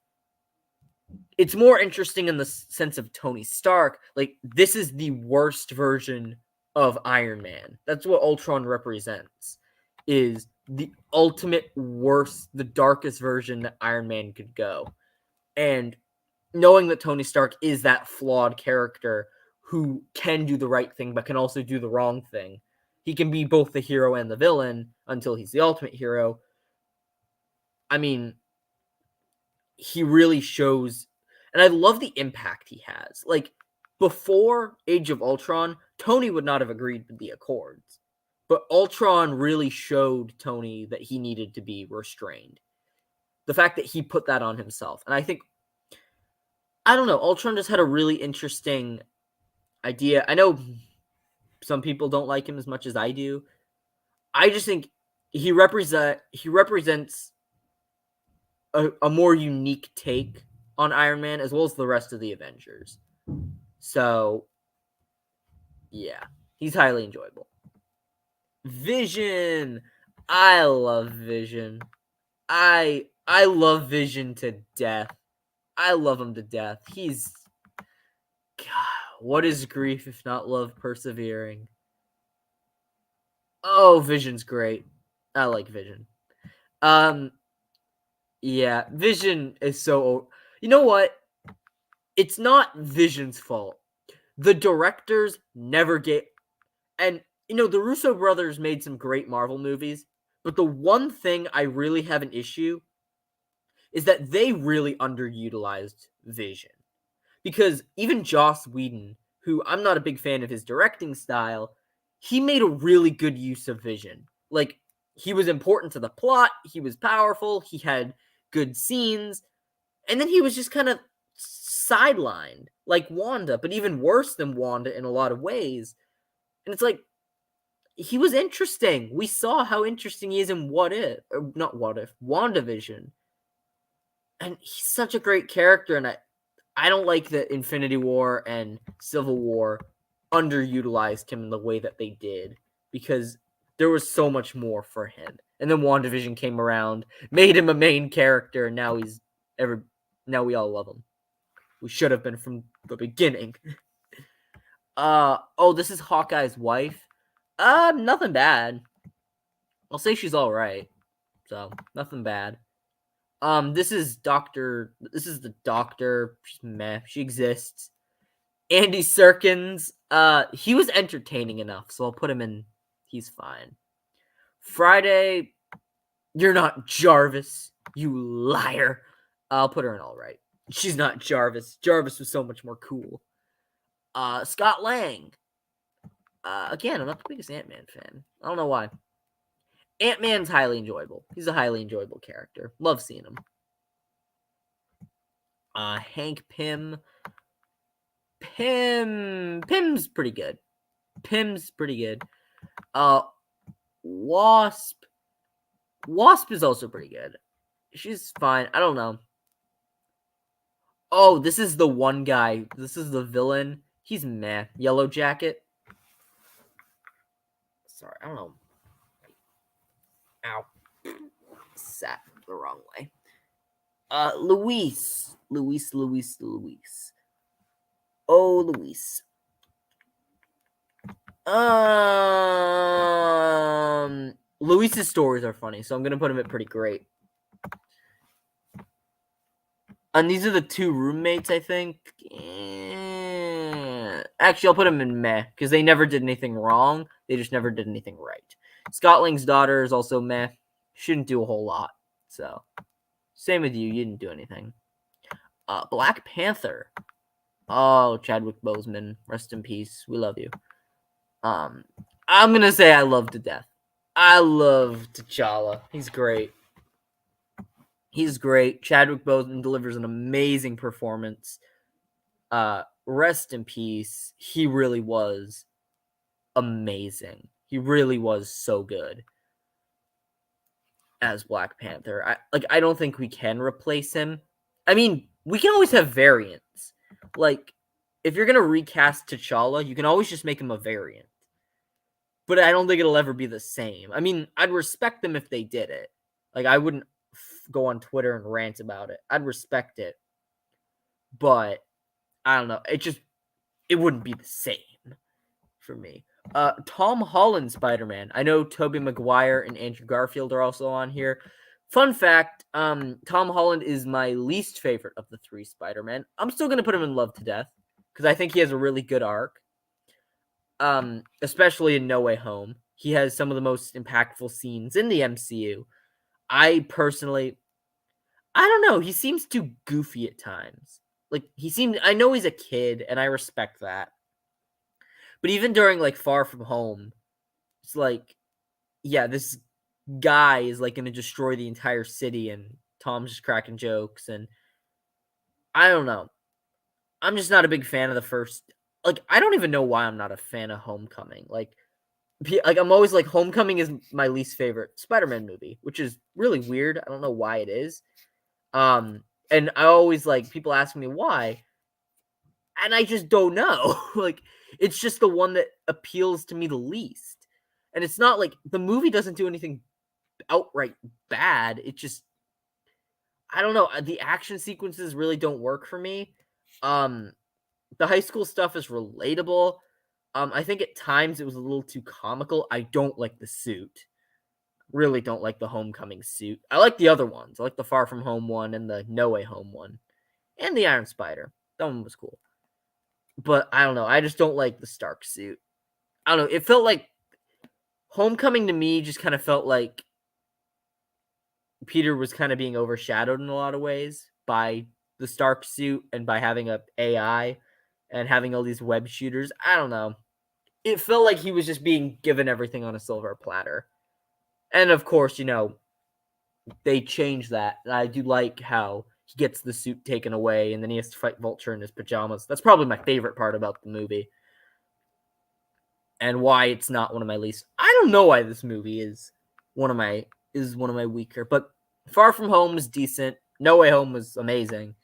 it's more interesting in the sense of Tony Stark. Like, this is the worst version of Iron Man. That's what Ultron represents, is the ultimate worst, the darkest version that Iron Man could go. And knowing that Tony Stark is that flawed character who can do the right thing but can also do the wrong thing. He can be both the hero and the villain until he's the ultimate hero. I mean, he really shows, and I love the impact he has. Like, before Age of Ultron, Tony would not have agreed with the Accords. But Ultron really showed Tony that he needed to be restrained. The fact that he put that on himself. And I think, I don't know, Ultron just had a really interesting idea. I know some people don't like him as much as I do. I just think he represents a more unique take on Iron Man, as well as the rest of the Avengers. So, yeah, he's highly enjoyable. Vision. I love Vision. I love Vision to death. I love him to death. He's, God, what is grief if not love persevering? Oh, Vision's great. I like Vision. Yeah, Vision is so. You know what? It's not Vision's fault. The directors never get, and the Russo brothers made some great Marvel movies, but the one thing I really have an issue is that they really underutilized Vision. Because even Joss Whedon, who I'm not a big fan of his directing style, he made a really good use of Vision. Like, he was important to the plot, he was powerful, he had good scenes, and then he was just kind of sidelined, like Wanda, but even worse than Wanda in a lot of ways. And it's like, he was interesting. We saw how interesting he is in WandaVision. And he's such a great character, and I don't like that Infinity War and Civil War underutilized him in the way that they did, because there was so much more for him. And then WandaVision came around, made him a main character, and now we all love him. We should have been from the beginning. This is Hawkeye's wife. Nothing bad. I'll say she's all right. So, nothing bad. This is the Doctor. She's meh. She exists. Andy Serkins. He was entertaining enough, so I'll put him in. He's fine. Friday. You're not Jarvis, you liar. I'll put her in all right. She's not Jarvis. Jarvis was so much more cool. Scott Lang. Again, I'm not the biggest Ant-Man fan. I don't know why. Ant-Man's highly enjoyable. He's a highly enjoyable character. Love seeing him. Hank Pym. Pym's pretty good. Wasp. Wasp is also pretty good. She's fine. I don't know. Oh, this is the one guy. This is the villain. He's meh. Yellow Jacket. Sorry, I don't know. Ow. Sat the wrong way. Luis. Oh, Luis. Luis's stories are funny, so I'm gonna put him at pretty great. And these are the two roommates, I think. Actually, I'll put them in meh, because they never did anything wrong. They just never did anything right. Scotling's daughter is also meh. Shouldn't do a whole lot. So, same with you. You didn't do anything. Black Panther. Oh, Chadwick Boseman. Rest in peace. We love you. I'm going to say I love to death. I love T'Challa. He's great. He's great. Chadwick Boseman delivers an amazing performance. Rest in peace. He really was amazing. He really was so good as Black Panther. I don't think we can replace him. I mean, we can always have variants. Like, if you're going to recast T'Challa, you can always just make him a variant. But I don't think it'll ever be the same. I mean, I'd respect them if they did it. Like, I wouldn't go on Twitter and rant about it. I'd respect it. But, I don't know. It wouldn't be the same for me. Tom Holland Spider-Man. I know Tobey Maguire and Andrew Garfield are also on here. Fun fact, Tom Holland is my least favorite of the three Spider-Men. I'm still going to put him in Love to Death because I think he has a really good arc. Especially in No Way Home. He has some of the most impactful scenes in the MCU. I don't know, he seems too goofy at times. Like, I know he's a kid, and I respect that. But even during, like, Far From Home, it's like, yeah, this guy is, like, going to destroy the entire city, and Tom's just cracking jokes, and I don't know. I'm just not a big fan of the first. Like, I don't even know why I'm not a fan of Homecoming. Like, I'm always like, Homecoming is my least favorite Spider-Man movie, which is really weird. I don't know why it is. And I always, like, people ask me why, and I just don't know. Like, it's just the one that appeals to me the least. And it's not like the movie doesn't do anything outright bad. It just, I don't know. The action sequences really don't work for me. The high school stuff is relatable. I think at times it was a little too comical. I don't like the suit. Really don't like the Homecoming suit. I like the other ones. I like the Far From Home one and the No Way Home one. And the Iron Spider. That one was cool. But I don't know. I just don't like the Stark suit. I don't know. It felt like Homecoming to me just kind of felt like Peter was kind of being overshadowed in a lot of ways by the Stark suit and by having a AI and having all these web shooters. I don't know. It felt like he was just being given everything on a silver platter. And of course, they changed that. And I do like how he gets the suit taken away and then he has to fight Vulture in his pajamas. That's probably my favorite part about the movie. And why it's not one of my least. I don't know why this movie is one of my weaker, but Far From Home was decent. No Way Home was amazing.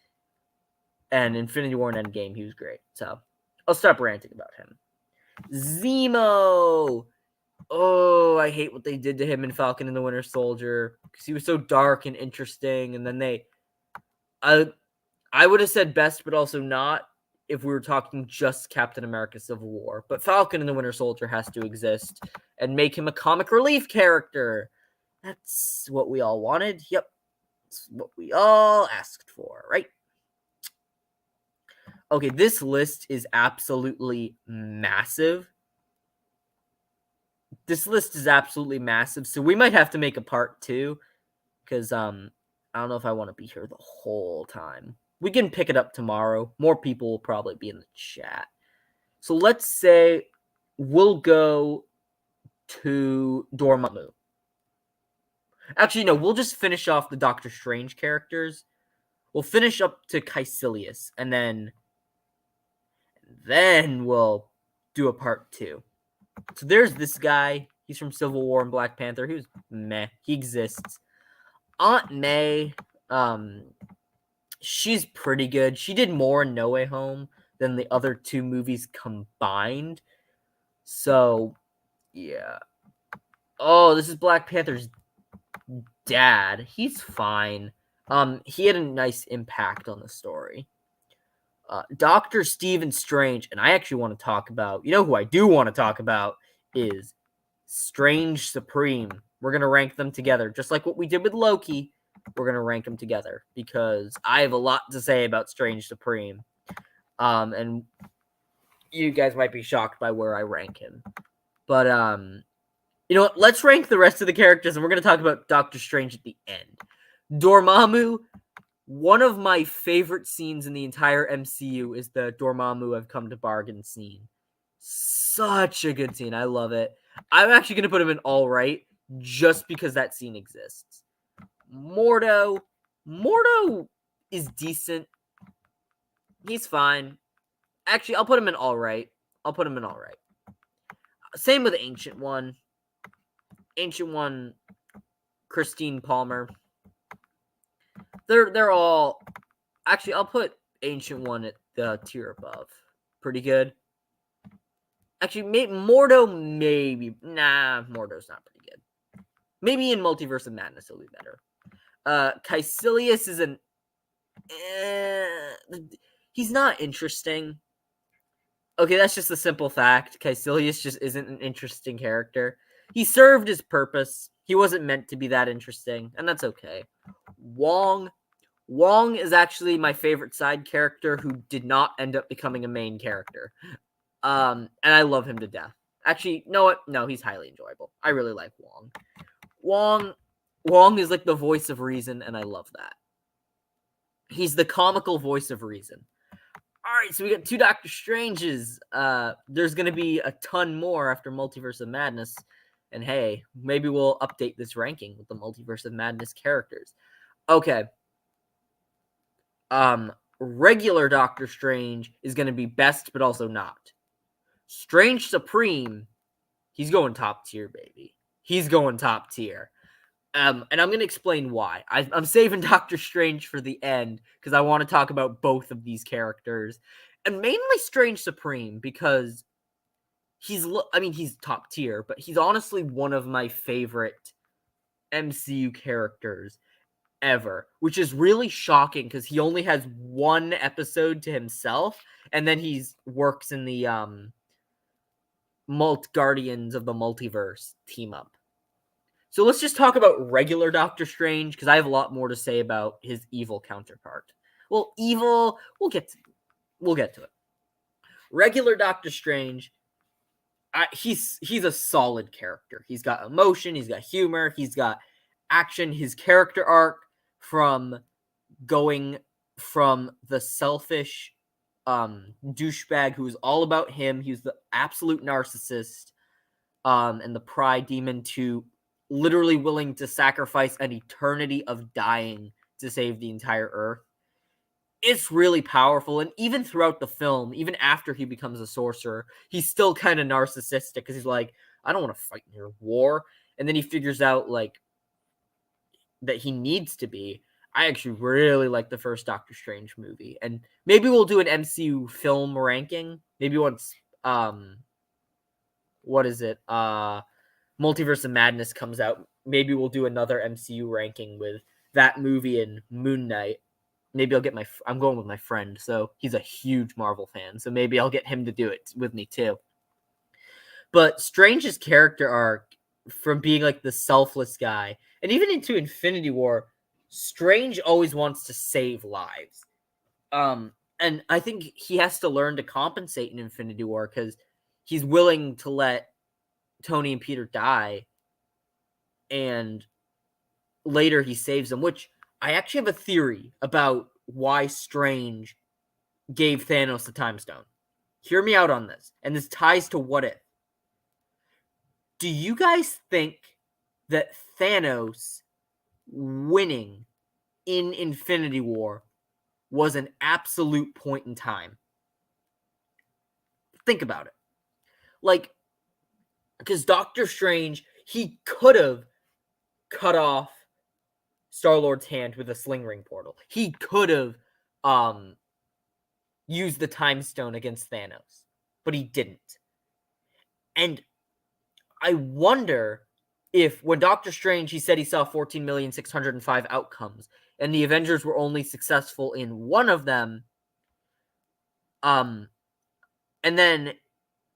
And Infinity War and Endgame, he was great. So I'll stop ranting about him. Zemo. Oh, I hate what they did to him in Falcon and the Winter Soldier because he was so dark and interesting. And then I would have said best, but also not if we were talking just Captain America Civil War. But Falcon and the Winter Soldier has to exist and make him a comic relief character. That's what we all wanted. Yep. That's what we all asked for, right? Okay, this list is absolutely massive. This list is absolutely massive, so we might have to make a part 2 because I don't know if I want to be here the whole time. We can pick it up tomorrow. More people will probably be in the chat. So let's say we'll go to Dormammu. Actually, no, we'll just finish off the Doctor Strange characters. We'll finish up to Caecilius, and then we'll do a part 2. So there's this guy. He's from Civil War and Black Panther. He was meh. He exists. Aunt May, she's pretty good. She did more in No Way Home than the other two movies combined. So, yeah. Oh, this is Black Panther's dad. He's fine. He had a nice impact on the story. Dr. Stephen Strange, and I actually want to talk about, who I do want to talk about is Strange Supreme. We're going to rank them together, just like what we did with Loki. We're going to rank them together because I have a lot to say about Strange Supreme. And you guys might be shocked by where I rank him. But, you know what? Let's rank the rest of the characters, and we're going to talk about Doctor Strange at the end. Dormammu, one of my favorite scenes in the entire MCU is the Dormammu I've come to bargain scene. Such a good scene. I love it. I'm actually going to put him in all right just because that scene exists. Mordo is decent. He's fine. Actually, I'll put him in all right. Same with Ancient One. Christine Palmer. They're all... Actually, I'll put Ancient One at the tier above. Pretty good. Actually, Mordo, maybe. Nah, Mordo's not pretty good. Maybe in Multiverse of Madness it'll be better. Caecilius is an... he's not interesting. Okay, that's just a simple fact. Caecilius just isn't an interesting character. He served his purpose. He wasn't meant to be that interesting, and that's okay. Wong is actually my favorite side character who did not end up becoming a main character. And I love him to death. Actually, you know what? No, he's highly enjoyable. I really like Wong. Wong is like the voice of reason, and I love that. He's the comical voice of reason. Alright, so we got 2 Doctor Stranges. There's going to be a ton more after Multiverse of Madness. And hey, maybe we'll update this ranking with the Multiverse of Madness characters. Okay. Regular Doctor Strange is going to be best, but also not. Strange Supreme, he's going top tier, baby. He's going top tier. And I'm going to explain why. I'm saving Doctor Strange for the end because I want to talk about both of these characters. And mainly Strange Supreme because he's top tier, but he's honestly one of my favorite MCU characters ever, which is really shocking because he only has one episode to himself, and then he works in the Guardians of the Multiverse team up. So let's just talk about regular Doctor Strange because I have a lot more to say about his evil counterpart. Well, evil, we'll get to it. Regular Doctor Strange, he's a solid character. He's got emotion, he's got humor, he's got action. His character arc from going from the selfish douchebag who's all about him, he's the absolute narcissist, and the pride demon, to literally willing to sacrifice an eternity of dying to save the entire Earth. It's really powerful, and even throughout the film, even after he becomes a sorcerer, he's still kind of narcissistic because he's like, I don't want to fight in your war. And then he figures out like that he needs to be. I actually really like the first Doctor Strange movie, and maybe we'll do an MCU film ranking. Maybe once what is it? Multiverse of Madness comes out. Maybe we'll do another MCU ranking with that movie and Moon Knight. Maybe I'll get I'm going with my friend, so he's a huge Marvel fan, so maybe I'll get him to do it with me too. But Strange's character arc, from being like the selfless guy, and even into Infinity War, Strange always wants to save lives. And I think he has to learn to compensate in Infinity War because he's willing to let Tony and Peter die, and later he saves them, which I actually have a theory about why Strange gave Thanos the Time Stone. Hear me out on this, and this ties to What If. Do you guys think that Thanos winning in Infinity War was an absolute point in time? Think about it. Like, because Doctor Strange, he could have cut off Star-Lord's hand with a sling ring portal. He could have used the Time Stone against Thanos, but he didn't. And I wonder if when Doctor Strange, he said he saw 14,605 outcomes, and the Avengers were only successful in one of them. And then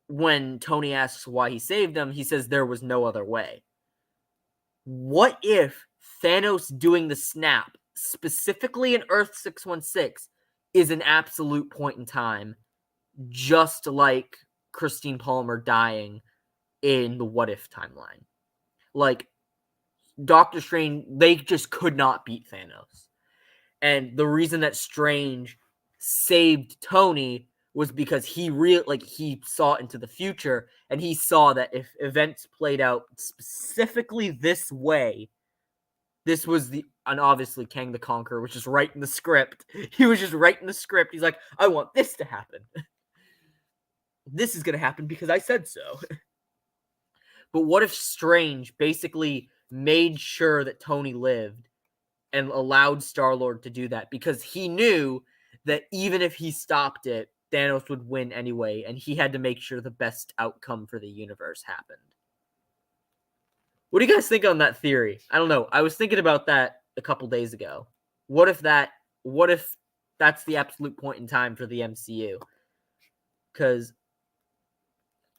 when Tony asks why he saved them, he says there was no other way. What if Thanos doing the snap, specifically in Earth 616, is an absolute point in time, just like Christine Palmer dying in the What If timeline? Like, Doctor Strange, they just could not beat Thanos. And the reason that Strange saved Tony was because he saw into the future, and he saw that if events played out specifically this way, this was and obviously Kang the Conqueror, which is right in the script. He was just writing the script. He's like, I want this to happen. This is going to happen because I said so. But what if Strange basically made sure that Tony lived and allowed Star-Lord to do that? Because he knew that even if he stopped it, Thanos would win anyway, and he had to make sure the best outcome for the universe happened. What do you guys think on that theory? I don't know. I was thinking about that a couple days ago. What if that's the absolute point in time for the MCU? Because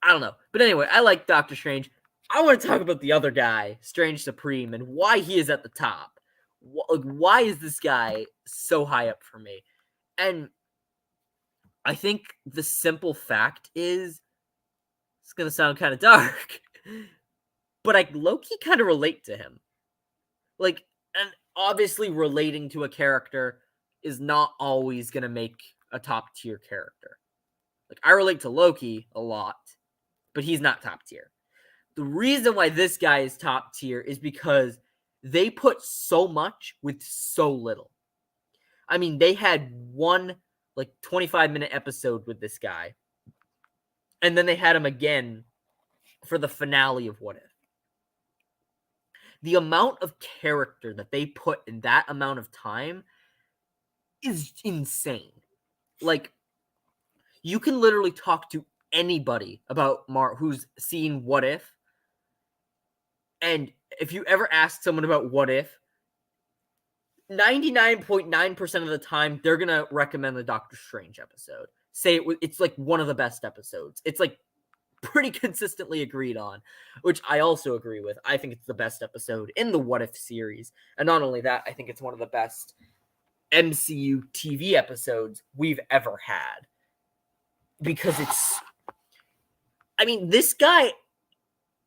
I don't know. But anyway, I like Doctor Strange. I want to talk about the other guy, Strange Supreme, and why he is at the top. Why is this guy so high up for me? And I think the simple fact is, it's going to sound kind of dark, but I low-key kind of relate to him. And obviously relating to a character is not always going to make a top-tier character. I relate to Loki a lot, but he's not top tier. The reason why this guy is top tier is because they put so much with so little. I mean, they had one 25-minute episode with this guy, and then they had him again for the finale of What If. The amount of character that they put in that amount of time is insane. You can literally talk to anybody about who's seen What If, and if you ever ask someone about What If, 99.9% of the time they're gonna recommend the Doctor Strange episode. Say it's one of the best episodes. It's pretty consistently agreed on, which I also agree with. I think it's the best episode in the What If series, and not only that, I think it's one of the best MCU TV episodes we've ever had. Because this guy,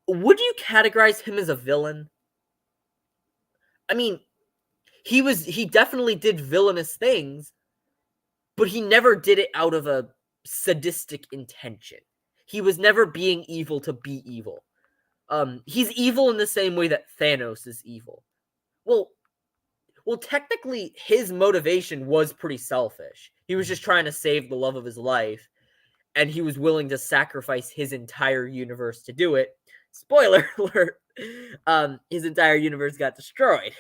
would you categorize him as a villain? He definitely did villainous things, but he never did it out of a sadistic intention. He was never being evil to be evil. He's evil in the same way that Thanos is evil. Well, technically, his motivation was pretty selfish. He was just trying to save the love of his life, and he was willing to sacrifice his entire universe to do it. Spoiler alert, his entire universe got destroyed.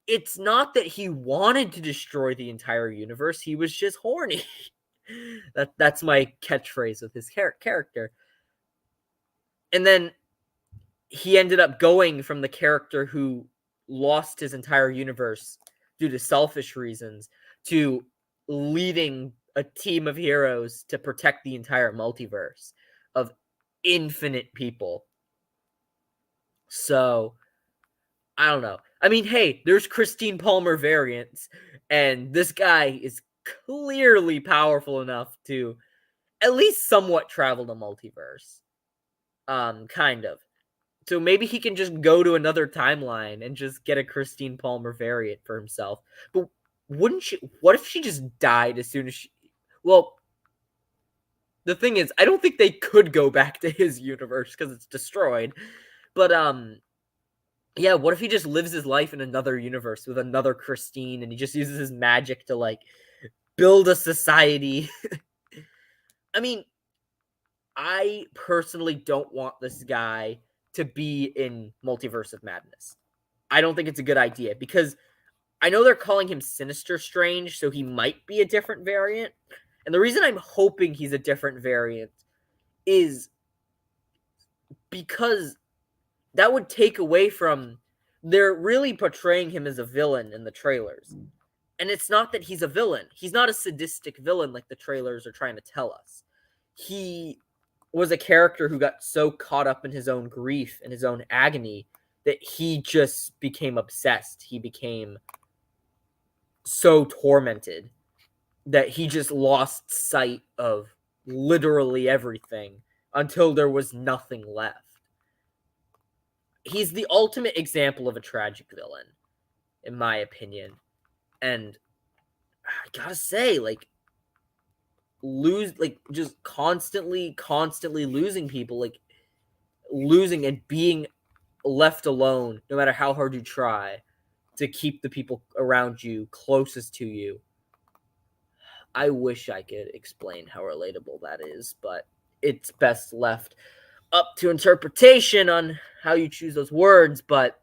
It's not that he wanted to destroy the entire universe, he was just horny. That's my catchphrase with his character. And then he ended up going from the character who lost his entire universe due to selfish reasons to leading a team of heroes to protect the entire multiverse of infinite people. So, I don't know. Hey, there's Christine Palmer variants, and this guy is clearly powerful enough to at least somewhat travel the multiverse. Kind of. So maybe he can just go to another timeline and just get a Christine Palmer variant for himself. But what if she just died as soon as she... Well, the thing is, I don't think they could go back to his universe because it's destroyed. But, yeah, what if he just lives his life in another universe with another Christine, and he just uses his magic to, build a society? I personally don't want this guy to be in Multiverse of Madness. I don't think it's a good idea because I know they're calling him Sinister Strange, so he might be a different variant. And the reason I'm hoping he's a different variant is because that would take away from. They're really portraying him as a villain in the trailers. And it's not that he's a villain. He's not a sadistic villain like the trailers are trying to tell us. He was a character who got so caught up in his own grief and his own agony that he just became obsessed. He became so tormented that he just lost sight of literally everything until there was nothing left. He's the ultimate example of a tragic villain, in my opinion. And I gotta say, just constantly losing people, losing and being left alone, no matter how hard you try to keep the people around you closest to you. I wish I could explain how relatable that is, but it's best left up to interpretation on how you choose those words, but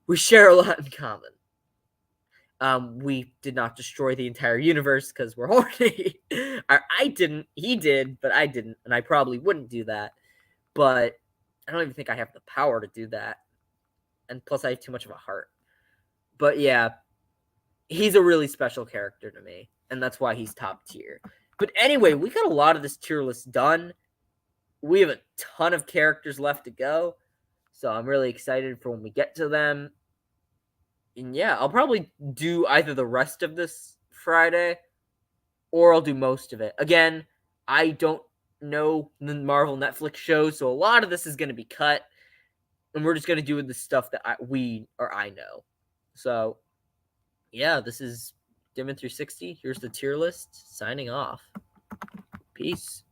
we share a lot in common. We did not destroy the entire universe because we're horny. I didn't. He did, but I didn't, and I probably wouldn't do that. But I don't even think I have the power to do that. And plus, I have too much of a heart. But yeah, he's a really special character to me, and that's why he's top tier. But anyway, we got a lot of this tier list done. We have a ton of characters left to go, so I'm really excited for when we get to them. And yeah, I'll probably do either the rest of this Friday or I'll do most of it. Again, I don't know the Marvel Netflix shows, so a lot of this is going to be cut. And we're just going to do the stuff that I know. So, yeah, this is Dimon360. Here's the tier list. Signing off. Peace.